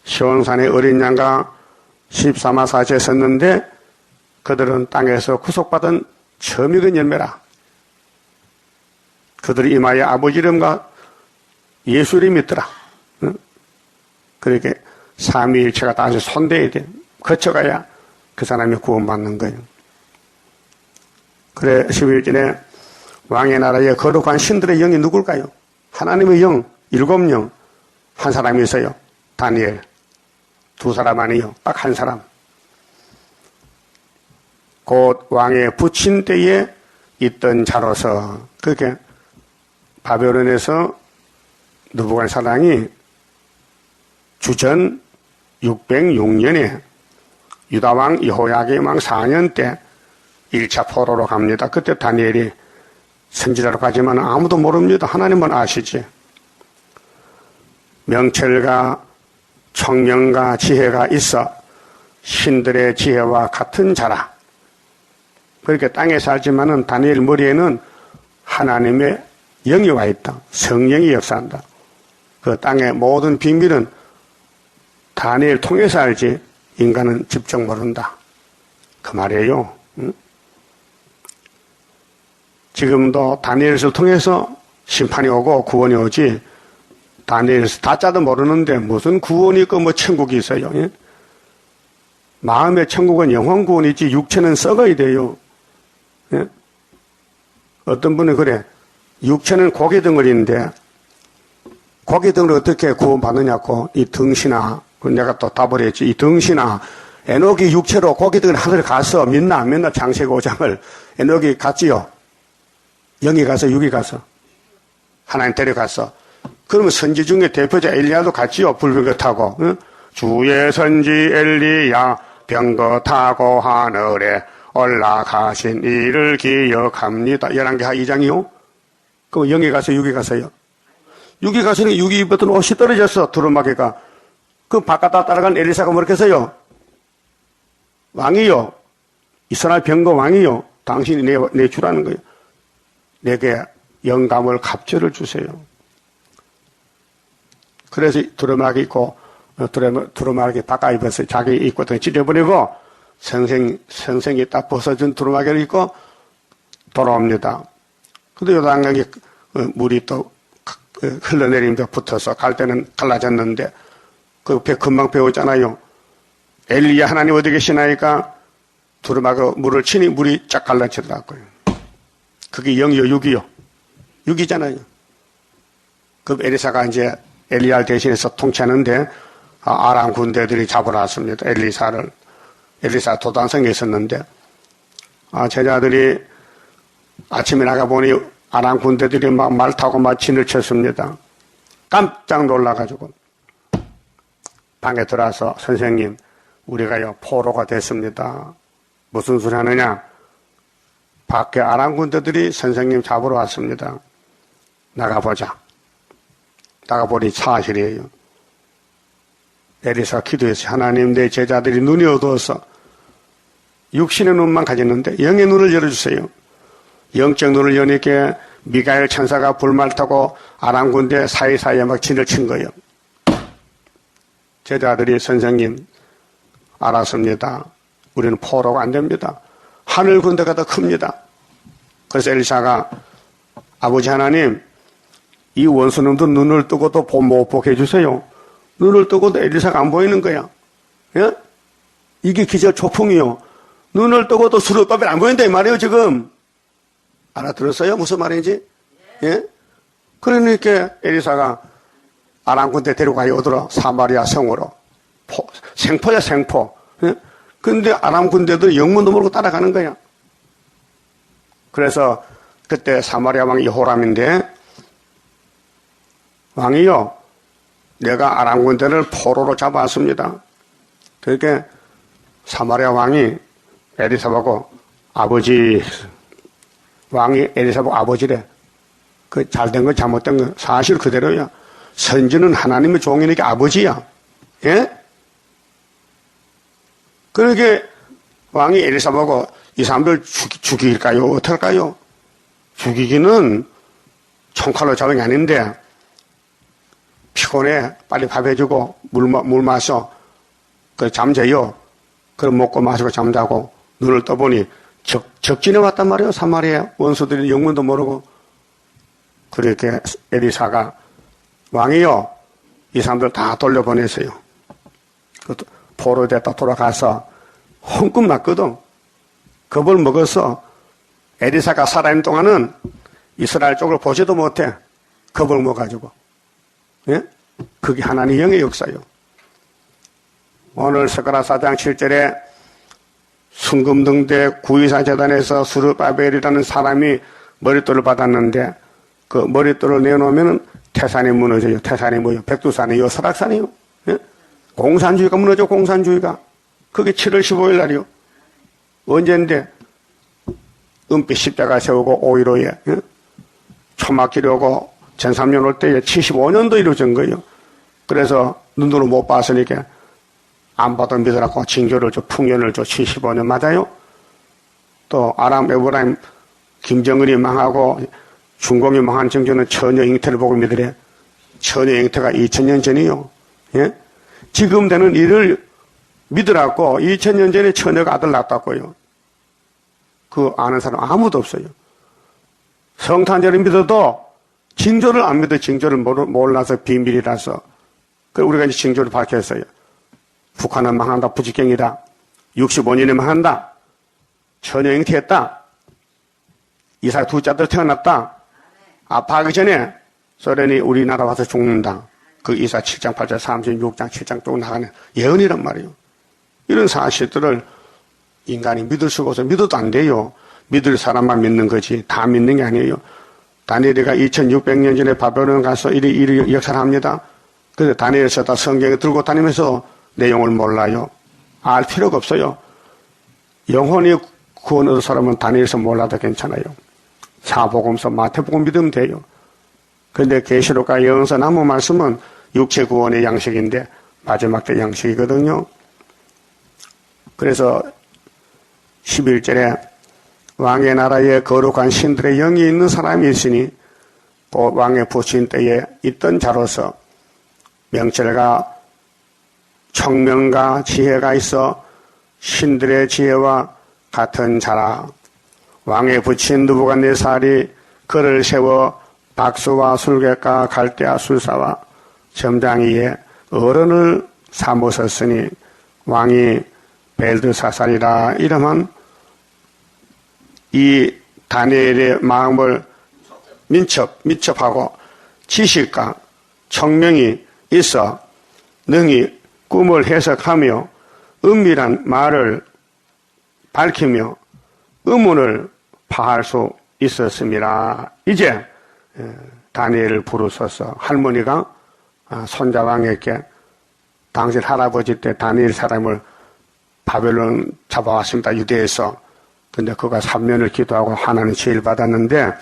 시온산의 어린 양과 14만 4천에 섰는데 그들은 땅에서 구속받은 처음 익은 열매라. 그들이 이마에 아버지 이름과 예수 이름이 있더라. 응? 그렇게 삼위일체가 다시 손대야 돼. 거쳐가야 그 사람이 구원받는 거예요. 그래 11절에 왕의 나라에 거룩한 신들의 영이 누굴까요? 하나님의 영, 7영. 한 사람이 있어요. 다니엘. 2사람 아니요. 딱 한 사람. 곧 왕의 부친 때에 있던 자로서 그렇게 바벨론에서 느부갓네살이 주전 606년에 유다왕 여호야김 왕 4년 때 1차 포로로 갑니다. 그때 다니엘이 선지자로 가지만 아무도 모릅니다. 하나님만 아시지. 명철과 청명과 지혜가 있어 신들의 지혜와 같은 자라. 그렇게 땅에 살지만은 다니엘 머리에는 하나님의 영이 와 있다. 성령이 역사한다. 그 땅의 모든 비밀은 다니엘 통해서 알지 인간은 직접 모른다. 그 말이에요. 응? 지금도 다니엘서를 통해서 심판이 오고 구원이 오지, 다니엘서 다짜도 모르는데 무슨 구원이 있고 뭐 천국이 있어요. 예? 마음의 천국은 영혼 구원이지 육체는 썩어야 돼요. 예? 어떤 분은 그래, 육체는 고개 덩어리인데 고개 덩어리 어떻게 구원받느냐고, 이 덩신아. 내가 또 답을 했지. 이 덩신아, 에녹이 육체로 고개 덩어리 하늘에 가서 믿나 안 믿나, 창세기 5장을 에녹이 갔지요. 영이 가서 육이 가서 하나님 데려갔어. 그러면 선지 중에 대표자 엘리야도 갔지요. 불병거 타고. 응? 주의 선지 엘리야 병거 타고 하늘에 올라가신 이를 기억합니다. 11개 2장이요. 그럼 영이 가서 육이 가서요. 육이 가서는 육이 입었던 옷이 떨어졌어. 두루마기가. 그 바깥다 따라간 엘리사가 뭐렇게 했어요? 왕이요. 이스라엘 병거 왕이요. 당신이 내 주라는 거예요. 내게 영감을 갑절을 주세요. 그래서 두루마기 입고, 두루마기 바꿔 입어서 자기 입고 찢어버리고, 선생이 딱 벗어준 두루마기를 입고 돌아옵니다. 근데 요단강에 물이 또 흘러내리면서 붙어서 갈 때는 갈라졌는데, 그 배 금방 배웠잖아요. 엘리야 하나님 어디 계시나이까 두루마기 물을 치니 물이 쫙 갈라지더라고요. 그게 영이요, 육이요. 육이잖아요. 그 엘리사가 이제 엘리야를 대신해서 통치하는데, 아람 군대들이 잡으러 왔습니다. 엘리사 도단성에 있었는데, 제자들이 아침에 나가보니 아람 군대들이 막 말 타고 막 진을 쳤습니다. 깜짝 놀라가지고 방에 들어와서, 선생님, 우리가요 포로가 됐습니다. 무슨 소리 하느냐? 밖에 아람 군대들이 선생님 잡으러 왔습니다. 나가보자. 나가보니 사실이에요. 엘리사가 기도했어요. 하나님, 내 제자들이 눈이 어두워서 육신의 눈만 가졌는데 영의 눈을 열어주세요. 영적 눈을 여니까 미가엘 천사가 불말 타고 아람 군대 사이사이에 막 진을 친 거예요. 제자들이, 선생님, 알았습니다. 우리는 포로가 안 됩니다. 하늘 군대가 더 큽니다. 그래서 엘리사가, 아버지 하나님, 이 원수놈도 눈을 뜨고도 못 보게 해주세요. 눈을 뜨고도 엘리사가 안 보이는 거야. 예? 이게 기적 초풍이요. 눈을 뜨고도 수르바벨 안 보인다 이 말이에요 지금. 알아들었어요? 무슨 말인지? 예? 그러니까 엘리사가 아람 군대 데려가요. 어디로? 사마리아 성으로. 생포야 생포. 예? 근데 아람 군대도 영문도 모르고 따라가는 거야. 그래서 그때 사마리아 왕이 여호람인데, 왕이요, 내가 아람 군대를 포로로 잡아왔습니다. 그러니까 사마리아 왕이 엘리사 보고 아버지, 왕이 엘리사 보고 아버지래. 그 잘된 거 잘못된 거 사실 그대로야. 선지는 하나님의 종이니까 아버지야. 예? 그러게 왕이 엘리사 보고 이 사람들 죽일까요? 어떨까요? 죽이기는 총칼로 잡은 게 아닌데, 피곤해. 빨리 밥 해주고, 물 마셔. 그 잠재요. 그럼 먹고 마시고 잠자고, 눈을 떠보니 적진에 왔단 말이에요. 사마리아 원수들이 영문도 모르고. 그렇게 엘리사가, 왕이요, 이 사람들 다 돌려보냈어요. 포로 됐다 돌아가서 홍금 났거든. 겁을 먹어서 엘리사가 살아있는 동안은 이스라엘 쪽을 보지도 못해. 겁을 먹어가지고. 예? 그게 하나님의 영의 역사요. 오늘 스가랴 4장 7절에 순금등대 구이사 재단에서 스룹바벨이라는 사람이 머릿돌을 받았는데, 그 머릿돌을 내놓으면 태산이 무너져요. 태산이 뭐요? 백두산이요? 설악산이요? 예? 공산주의가 무너져. 공산주의가. 그게 7월 15일 날이요. 언제인데? 은빛 십자가 세우고 5.15에 예? 초막길이 오고 전삼년 올 때에 75년도 이루어진 거예요. 그래서 눈으로 못 봤으니까 안 봐도 믿으라고 징조를 줘, 풍년을 줘. 75년 맞아요? 또 아람 에브라임 김정은이 망하고 중공이 망한 정조는 처녀 잉태를 보고 믿으래. 처녀 잉태가 2000년 전이요. 예? 지금 되는 일을 믿으라고 2000년 전에 처녀가 아들 낳았다고요. 그 아는 사람 아무도 없어요. 성탄절을 믿어도 징조를 안 믿어. 징조를 몰라서 비밀이라서. 그래서 우리가 이제 징조를 밝혔어요. 북한은 망한다. 부지경이다. 65년에 망한다. 전형잉태했다. 이삭 두 자들 태어났다. 아파하기 전에 소련이 우리나라 와서 죽는다. 그 이사 7장, 8장, 36장, 7장 또 나가는 예언이란 말이에요. 이런 사실들을 인간이 믿을 수가 없어요. 믿어도 안 돼요. 믿을 사람만 믿는 거지 다 믿는 게 아니에요. 다니엘이가 2600년 전에 바벨론 가서 이리 역사를 합니다. 그래서 다니엘서 다 성경을 들고 다니면서 내용을 몰라요. 알 필요가 없어요. 영혼이 구원 얻은 사람은 다니엘서 몰라도 괜찮아요. 사복음서, 마태복음 믿으면 돼요. 그런데 계시록과 예언서 나무 말씀은 육체 구원의 양식인데 마지막 때 양식이거든요. 그래서 11절에 왕의 나라에 거룩한 신들의 영이 있는 사람이 있으니 왕의 부친 때에 있던 자로서 명철과 청명과 지혜가 있어 신들의 지혜와 같은 자라. 왕의 부친 느부갓네살이 그를 세워 박수와 술객과 갈대와 술사와 점장이에 어른을 삼으셨으니 왕이 벨드사살이라 이름은 이 다니엘의 마음을 민첩하고 지식과 청명이 있어 능히 꿈을 해석하며 은밀한 말을 밝히며 의문을 파할 수 있었습니다. 이제 다니엘을 부르셔서 할머니가 손자왕에게 당신 할아버지 때 다니엘 사람을 바벨론 잡아왔습니다. 유대에서. 근데 그가 3년을 기도하고 하나님 지혜를 받았는데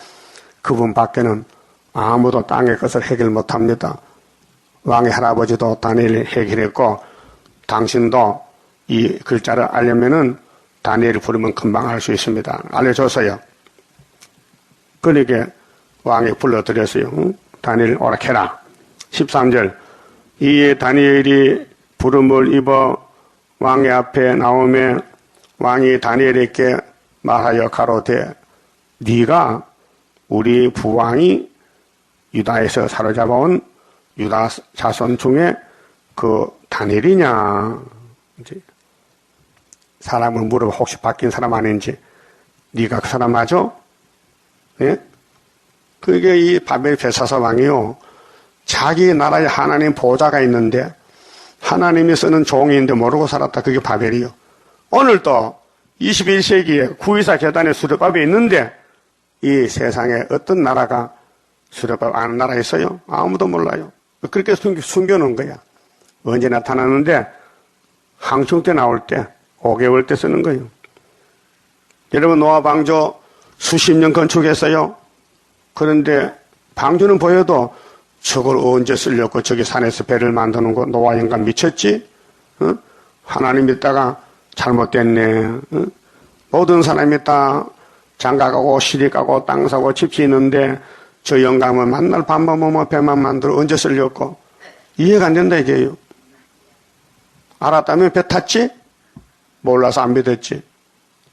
그분 밖에는 아무도 땅의 것을 해결 못합니다. 왕의 할아버지도 다니엘을 해결했고 당신도 이 글자를 알려면은 다니엘을 부르면 금방 알 수 있습니다. 알려줬어요. 그러니까 왕이 불러드렸어요. 다니엘 오락해라. 13절 이에 다니엘이 부름을 입어 왕의 앞에 나오매 왕이 다니엘에게 말하여 가로되 네가 우리 부왕이 유다에서 사로잡아온 유다 자손 중에 그 다니엘이냐. 이제 사람을 물어봐 혹시 바뀐 사람 아닌지. 네가 그 사람 맞아? 예? 그게 이 바벨 벨사살 왕이요. 자기 나라에 하나님 보좌가 있는데 하나님이 쓰는 종이인데 모르고 살았다. 그게 바벨이요. 오늘도 21세기에 구이사 계단에 수르밥이 있는데 이 세상에 어떤 나라가 수르밥 아는 나라 있어요? 아무도 몰라요. 그렇게 숨겨놓은 거야. 언제 나타나는데 항충 때 나올 때 5개월 때 쓰는 거예요. 여러분 노아 방주 수십 년 건축했어요. 그런데 방주는 보여도 저걸 언제 쓰려고 저기 산에서 배를 만드는 거 노아 인간 미쳤지? 어? 하나님 믿다가 잘못됐네. 어? 모든 사람이 다 장가가고 시집가고 땅 사고 집 짓는데 저 영감은 만날 밥만 먹으면 배만 만들어 언제 쓰려고? 이해가 안 된다 이게요. 알았다면 배 탔지? 몰라서 안 믿었지.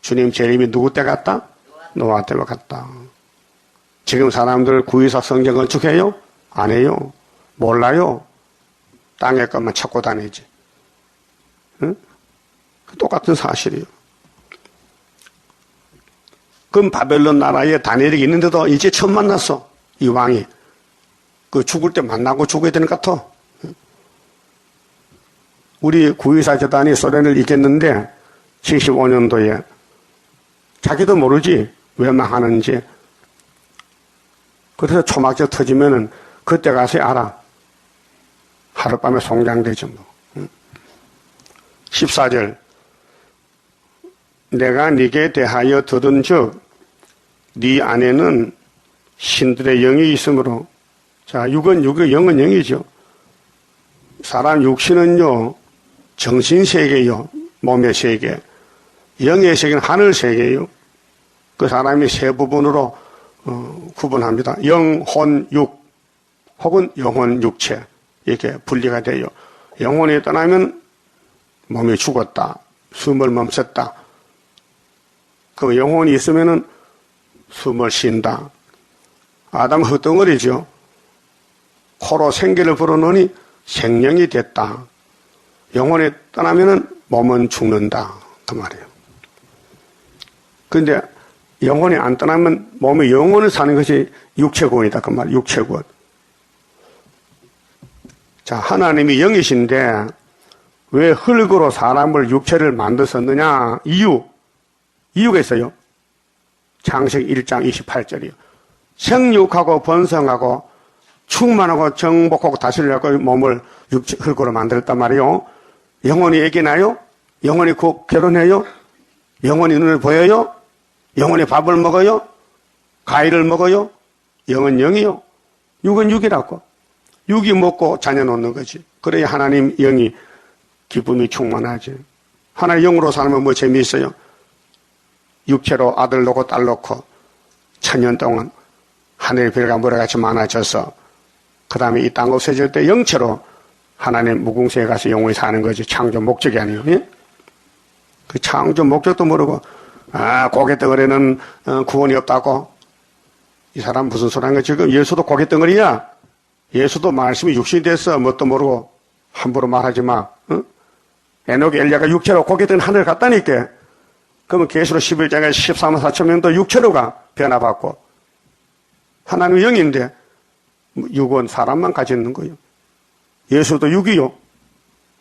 주님 재림이 누구 때 같다? 노아 때 같다. 지금 사람들 구이사 성경 건축해요? 안 해요. 몰라요. 땅의 것만 찾고 다니지. 응? 똑같은 사실이에요. 그럼 바벨론 나라에 다니엘이 있는데도 이제 처음 만났어. 이 왕이. 그 죽을 때 만나고 죽어야 되는 것 같아. 우리 구이사 재단이 소련을 이겼는데 75년도에 자기도 모르지 왜 망하는지. 그래서 초막절 터지면은 그때 가서 알아. 하룻밤에 송장되죠 뭐. 14절 내가 네게 대하여 들은즉 네 안에는 신들의 영이 있으므로 자 육은 육이고 영은 영이죠. 사람 육신은요 정신세계요 몸의 세계 영의 세계는 하늘 세계예요. 그 사람이 세 부분으로 구분합니다. 영, 혼, 육 혹은 영혼, 육체 이렇게 분리가 돼요. 영혼이 떠나면 몸이 죽었다. 숨을 멈췄다. 그 영혼이 있으면은 숨을 쉰다. 아담 흙덩어리죠. 코로 생기를 불어넣으니 생명이 됐다. 영혼이 떠나면은 몸은 죽는다. 그 말이에요. 그런데 영혼이 안 떠나면 몸의 영혼을 사는 것이 육체구원이다. 그 말, 육체구원. 자, 하나님이 영이신데 왜 흙으로 사람을 육체를 만드셨느냐? 이유가 있어요. 창세기 1장 28절이요. 생육하고 번성하고 충만하고 정복하고 다스리려고 몸을 흙으로 만들었단 말이요. 영혼이 애기 나요? 영혼이 곧 결혼해요? 영혼이 눈을 보여요? 영혼이 밥을 먹어요? 과일을 먹어요? 영은 영이요. 육은 육이라고. 육이 먹고 자녀 놓는 거지. 그래야 하나님 영이 기쁨이 충만하지. 하나의 영으로 살면 뭐 재미있어요? 육체로 아들 놓고 딸 놓고 천년 동안 하늘의 별과 모래같이 많아져서 그 다음에 이 땅 없어질 때 영체로 하나님 무궁세에 가서 영원히 사는 거지. 창조 목적이 아니에요. 예? 그 창조 목적도 모르고 고갯덩어리는 구원이 없다고. 이 사람 무슨 소리 하는 거야? 지금 예수도 고갯덩어리야. 예수도 말씀이 육신이 됐어. 뭣도 모르고 함부로 말하지 마. 응? 에녹 엘리야가 육체로 고갯덩어리 하늘을 갔다니까. 그러면 계시록 11장에 14만 4천 명도 육체로 가. 변화받고. 하나님의 영인데 육은 사람만 가지고 있는 거예요. 예수도 육이요.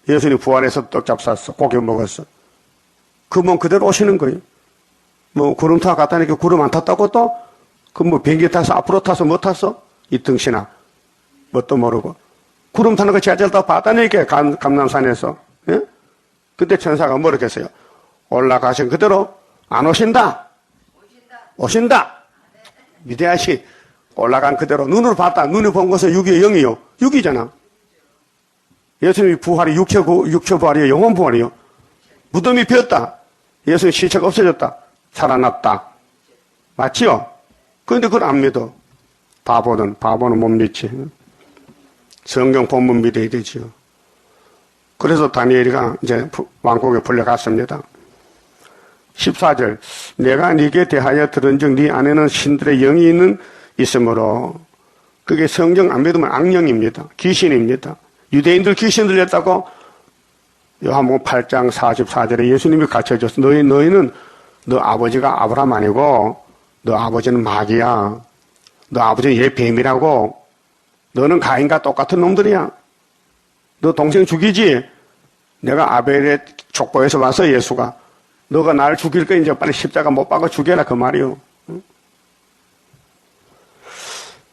예수님 부활해서 떡 잡쌌어. 고기 먹었어. 그 몸 그대로 오시는 거예요. 뭐 구름 타고 갔다니까 구름 안 탔다고 또? 그 뭐 비행기 타서 앞으로 타서 뭐 탔어? 이등신아. 뭣도 모르고. 구름 타는 거 제자들 다 봤다니까 감남산에서. 예? 그때 천사가 뭐라고 했어요? 올라가신 그대로 안 오신다. 오신다. 위대하시. 올라간 그대로 눈으로 봤다. 눈을 본 것은 육이요, 영이요. 육이잖아. 예수님이 부활이 육체 부활이요, 영혼 부활이요. 무덤이 비었다. 예수님 시체가 없어졌다. 살아났다. 맞지요? 그런데 그걸 안 믿어. 바보는 못 믿지. 성경 본문 믿어야 되지요. 그래서 다니엘이가 이제 왕국에 불려갔습니다. 14절. 내가 네게 대하여 들은즉 네 안에는 신들의 영이 있으므로. 그게 성경 안 믿으면 악령입니다. 귀신입니다. 유대인들 귀신 들렸다고 요한복음 8장 44절에 예수님이 가르쳐줬어. 너희는 너 아버지가 아브라함 아니고 너 아버지는 마귀야. 너 아버지는 얘 뱀이라고. 너는 가인과 똑같은 놈들이야. 너 동생 죽이지? 내가 아벨의 족보에서 와서 예수가 너가 나를 죽일 거야. 이제 빨리 십자가 못 박아 죽여라. 그 말이요.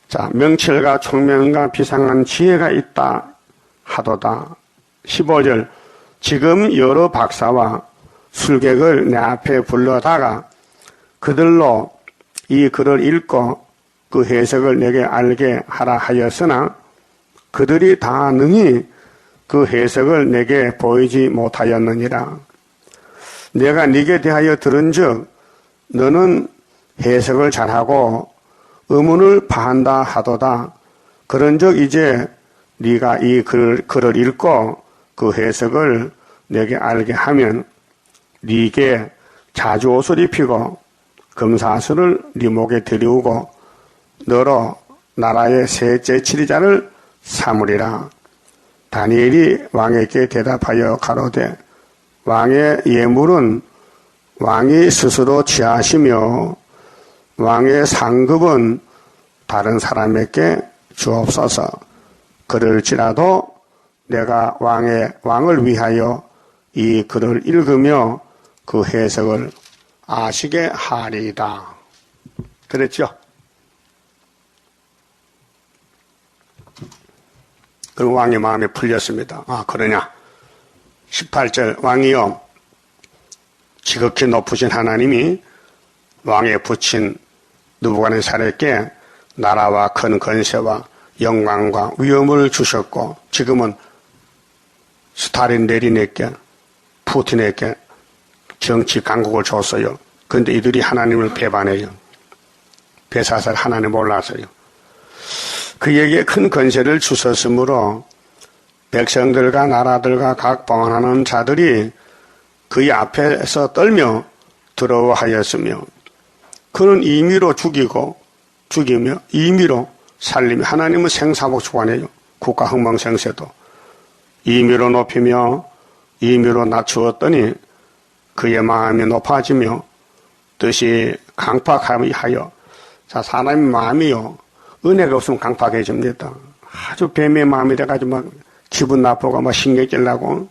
자, 명철과 총명과 비상한 지혜가 있다 하도다. 15절. 지금 여러 박사와 술객을 내 앞에 불러다가 그들로 이 글을 읽고 그 해석을 내게 알게 하라 하였으나 그들이 다 능히 그 해석을 내게 보이지 못하였느니라. 내가 네게 대하여 들은즉 너는 해석을 잘하고 의문을 파한다 하도다. 그런즉 이제 네가 이 글을 읽고 그 해석을 내게 알게 하면 네게 자주 옷을 입히고 금사슬을 네 목에 들이우고 너로 나라의 셋째 치리자를 삼으리라. 다니엘이 왕에게 대답하여 가로되 왕의 예물은 왕이 스스로 취하시며 왕의 상급은 다른 사람에게 주옵소서. 그럴지라도 내가 왕을 위하여 이 글을 읽으며 그 해석을 아시게 하리이다. 그랬죠? 그럼 왕의 마음이 풀렸습니다. 그러냐? 18절. 왕이여, 지극히 높으신 하나님이 왕에 붙인 느부갓네살에게 나라와 큰 권세와 영광과 위엄을 주셨고 지금은 스탈린 레닌에게 푸틴에게 정치 강국을 줬어요. 그런데 이들이 하나님을 배반해요. 배사살 하나님 몰라서요. 그에게 큰 권세를 주셨으므로 백성들과 나라들과 각 방언하는 자들이 그의 앞에서 떨며 두려워하였으며 그는 임의로 죽이고 죽이며 임의로 살리며 하나님은 생사복주관이에요. 국가 흥망생세도 임의로 높이며 임의로 낮추었더니 그의 마음이 높아지며 뜻이 강팍하여 자 사람의 마음이요 은혜가 없으면 강팍해집니다. 아주 뱀의 마음이 돼가지고 막 기분 나쁘고 막 신경질 나고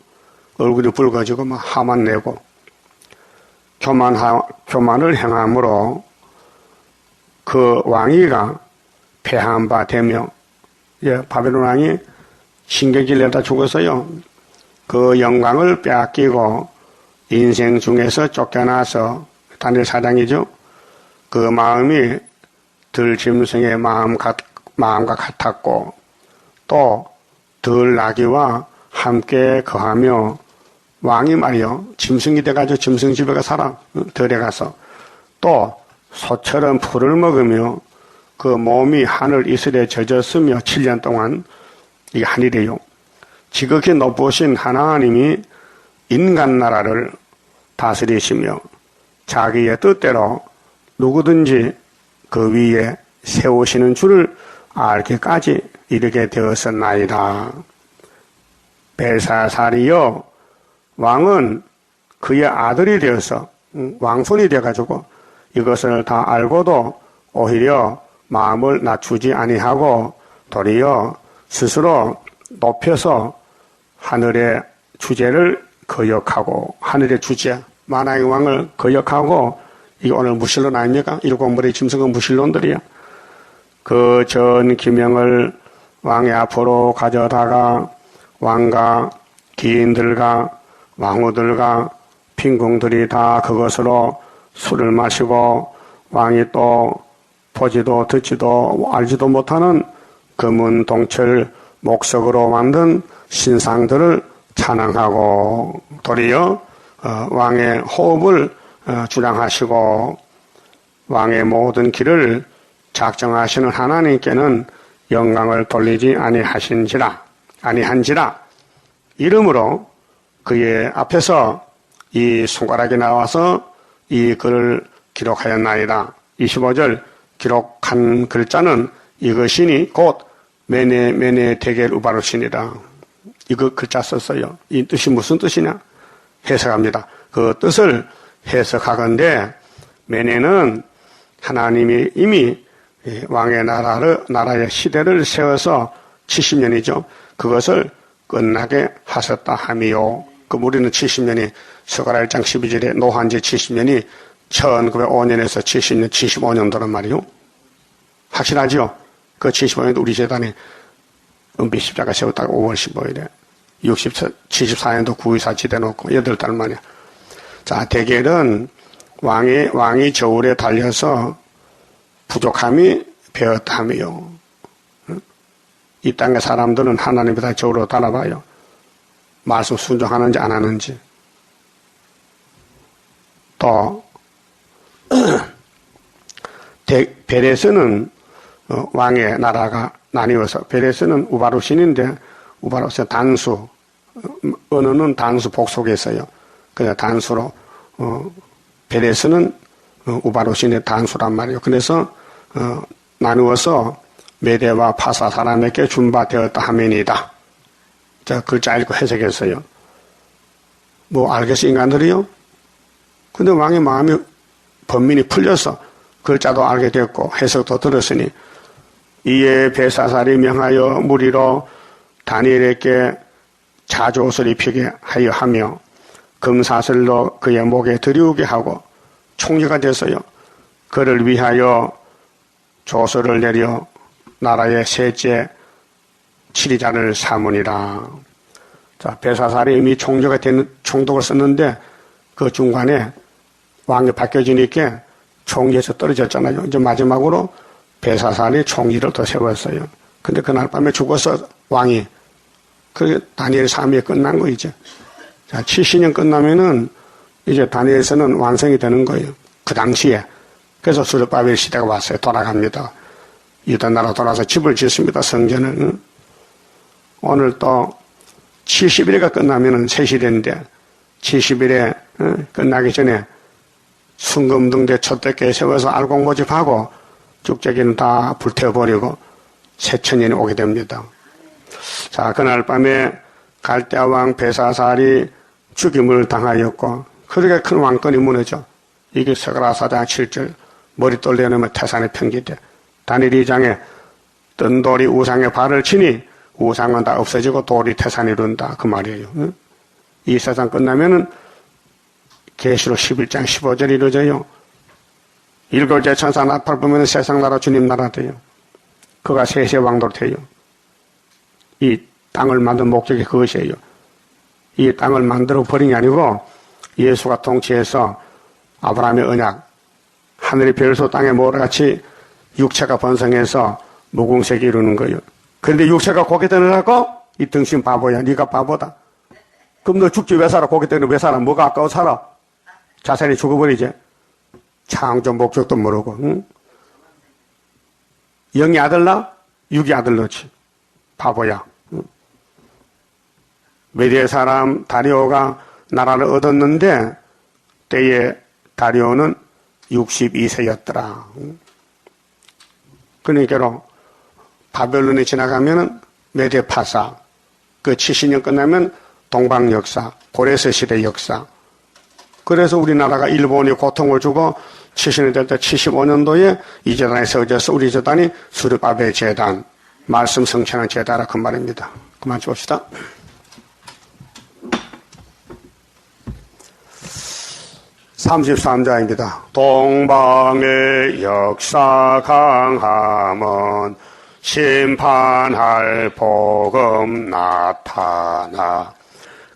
얼굴이 붉어지고 막 화만 내고 교만을 행함으로 그 왕위가 패한 바 되며 바벨론 왕이 신경질 내다 죽어서요 그 영광을 빼앗기고 인생 중에서 쫓겨나서 다니엘 사장이죠. 그 마음이 들짐승의 마음과 같았고 또 들나귀와 함께 거하며 왕이 말이요 짐승이 돼가지고 짐승 집에 가 살아 들에 가서 또 소처럼 풀을 먹으며 그 몸이 하늘 이슬에 젖었으며 7년 동안 이게 하늘이에요. 지극히 높으신 하나님이 인간 나라를 다스리시며 자기의 뜻대로 누구든지 그 위에 세우시는 줄을 알기까지 이르게 되었었나이다. 벨사살이요 왕은 그의 아들이 되어서 왕손이 되어가지고 이것을 다 알고도 오히려 마음을 낮추지 아니하고 도리어 스스로 높여서 하늘의 주제를 거역하고 하늘의 주제 만왕의 왕을 거역하고 이게 오늘 무신론 아닙니까? 일곱 머리 짐승은 무신론들이야. 그 전 기명을 왕의 앞으로 가져다가 왕과 기인들과 왕후들과 빈궁들이 다 그것으로 술을 마시고 왕이 또 보지도 듣지도 알지도 못하는 금은 동철 목석으로 만든 신상들을 찬양하고 도리어 왕의 호흡을 주장하시고 왕의 모든 길을 작정하시는 하나님께는 영광을 돌리지 아니한지라 이름으로 그의 앞에서 이 손가락이 나와서 이 글을 기록하였나이다. 25절 기록한 글자는 이것이니 곧 메네 데겔 우바르시니라. 이거 글자 썼어요. 이 뜻이 무슨 뜻이냐? 해석합니다. 그 뜻을 해석하건대 메네는 하나님이 이미 왕의 나라의 시대를 세워서 70년이죠. 그것을 끝나게 하셨다 함이요. 그 우리는 70년이 스가랴 1장 12절에 노한지 70년이 1905년에서 70년, 75년도란 말이요. 확실하지요? 그 75년도 우리 재단에 은비 십자가 세웠다가 5월 15일에 74년도 9.24 지대놓고 8달 만에. 자, 대겔은 왕이 저울에 달려서 부족함이 배었다며요. 이 땅의 사람들은 하나님이 다 저울로 달아봐요. 말씀 순종하는지 안 하는지. 또 베레스는 왕의 나라가 나뉘어서 베레스는 우바루신인데 우바루신 단수 언어는 단수 복속에 있어요. 그래서 단수로 베레스는 우바루신의 단수란 말이에요. 그래서 나누어서 메대와 파사 사람에게 준바되었다 하면이다. 자, 글자 읽고 해석했어요. 뭐 알겠어 인간들이요? 근데 왕의 마음이 번민이 풀려서 글자도 알게 됐고 해석도 들었으니 이에 벨사살이 명하여 무리로 다니엘에게 자주옷을 입히게 하며 금사슬로 그의 목에 들이우게 하고 총리가 됐어요. 그를 위하여 조서를 내려 나라의 셋째 치리자를 삼으니라. 자, 벨사살이 이미 총리가 되는 총독을 썼는데 그 중간에 왕이 바뀌어지니까 총리에서 떨어졌잖아요. 이제 마지막으로 벨사살이 총리를 더 세웠어요. 근데 그날 밤에 죽어서 왕이 그게 다니엘 3위에 끝난 거 이제. 자, 70년 끝나면은 이제 다니엘서는 완성이 되는 거예요. 그 당시에. 그래서 수르바벨 시대가 왔어요. 돌아갑니다. 유다 나라 돌아서 집을 짓습니다. 성전을. 오늘 또 70일가 끝나면은 새 시대인데 70일에 끝나기 전에 순금등대 촛대께 세워서 알곡 모집하고 쭉저기는 다 불태워버리고 새 천년이 오게 됩니다. 자, 그날 밤에 갈대아왕 베사살이 죽임을 당하였고, 그렇게 큰 왕권이 무너져. 이게 스가랴 4장 7절, 머릿돌 내놓으면 태산이 평기돼. 다니엘 2장에 뜬 돌이 우상에 발을 치니 우상은 다 없어지고 돌이 태산이 이룬다. 그 말이에요. 이 세상 끝나면은 계시록 11장 15절이 이루어져요. 일곱째 천사 나팔 보면 세상 나라 주님 나라 돼요. 그가 세세 왕도로 돼요. 이 땅을 만든 목적이 그것이에요. 이 땅을 만들어 버린 게 아니고 예수가 통치해서 아브라함의 언약, 하늘의 별소 땅에 모래같이 육체가 번성해서 무궁색이 이루는 거예요. 그런데 육체가 고개 드느라고 이 등신 바보야. 네가 바보다. 그럼 너 죽지 왜 살아? 고개 드는 왜 살아? 뭐가 아까워 살아? 자살이 죽어버리지. 창조 목적도 모르고. 응? 영이 아들나? 육이 아들너지. 바보야. 응? 메디의 사람 다리오가 나라를 얻었는데 때에 다리오는 62세였더라. 그러니까 바벨론에 지나가면은 메대 파사, 그 70년 끝나면 동방 역사, 고레스 시대 역사. 그래서 우리나라가 일본이 고통을 주고 70년 될 때 75년도에 이 재단에 세워져서 우리 재단이 수르바벨 재단, 말씀 성취하는 재단이라 그 말입니다. 그만 줍시다. 33장입니다. 동방의 역사 강함은 심판할 복음 나타나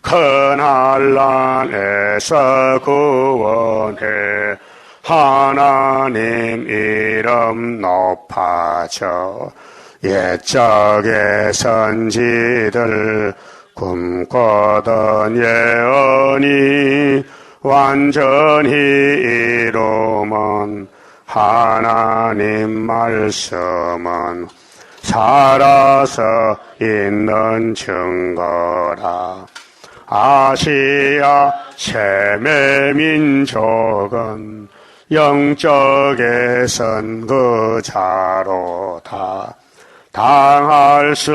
큰한란에서 구원해 하나님 이름 높아져 옛적의 선지들 꿈꾸던 예언이 완전히 이루면 하나님 말씀은 살아서 있는 증거라. 아시아 셈의 민족은 영적의 선거자로다. 당할 수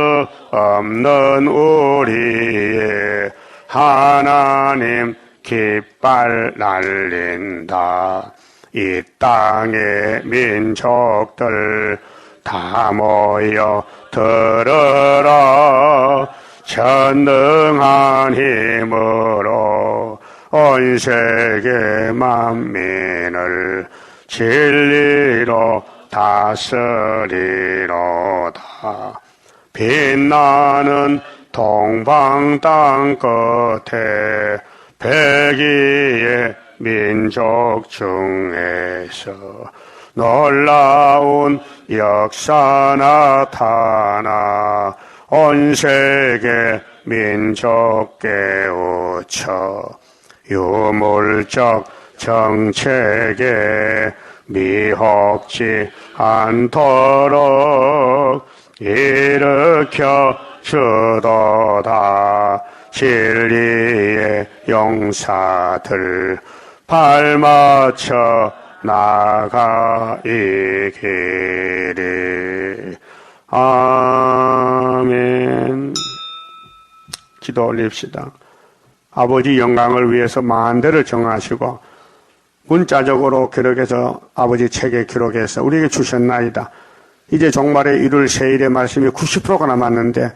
없는 우리의 하나님 깃발 날린다. 이 땅의 민족들 다 모여 들으라. 전능한 힘으로 온 세계 만민을 진리로 다스리로다. 빛나는 동방 땅 끝에 백이의 민족 중에서 놀라운 역사 나타나 온 세계 민족 깨우쳐 유물적 정책에 미혹지 않도록 일으켜 주도다. 진리의 용사들 발맞춰 나가이기를. 아멘. 기도 올립시다. 아버지 영광을 위해서 만대를 정하시고 문자적으로 기록해서 아버지 책에 기록해서 우리에게 주셨나이다. 이제 종말에 이룰 세일의 말씀이 90%가 남았는데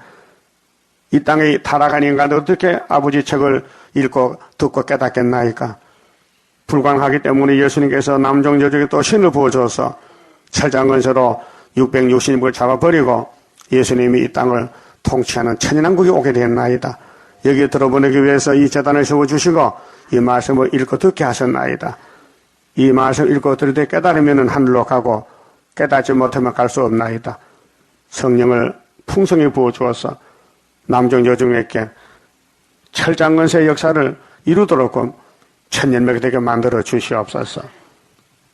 이 땅에 타락한 인간들 어떻게 아버지 책을 읽고 듣고 깨닫겠나이까? 불가능하기 때문에 예수님께서 남종 여족에 또 신을 부어줘서 철장건설로 660인을 잡아버리고 예수님이 이 땅을 통치하는 천연왕국이 오게 되었나이다. 여기에 들어보내기 위해서 이 재단을 세워주시고 이 말씀을 읽고 듣게 하셨나이다. 이 말씀을 읽고 들을 때 깨달으면 하늘로 가고 깨닫지 못하면 갈 수 없나이다. 성령을 풍성히 부어주어서 남종 여종에게 철장건설의 역사를 이루도록 천년맥이 되게 만들어 주시옵소서.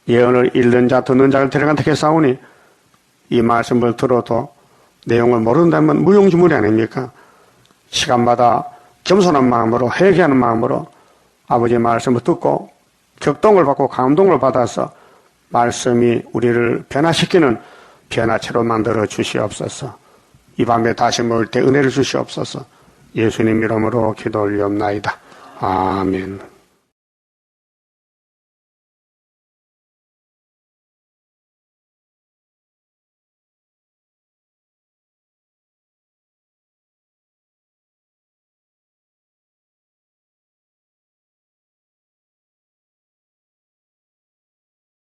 예언을 읽는 자 듣는 자를 데려간 택해 싸우니 이 말씀을 들어도 내용을 모른다면 무용지물이 아닙니까? 시간마다 겸손한 마음으로 회개하는 마음으로 아버지의 말씀을 듣고 격동을 받고 감동을 받아서 말씀이 우리를 변화시키는 변화체로 만들어 주시옵소서. 이 밤에 다시 모일 때 은혜를 주시옵소서. 예수님 이름으로 기도 올리옵나이다. 아멘.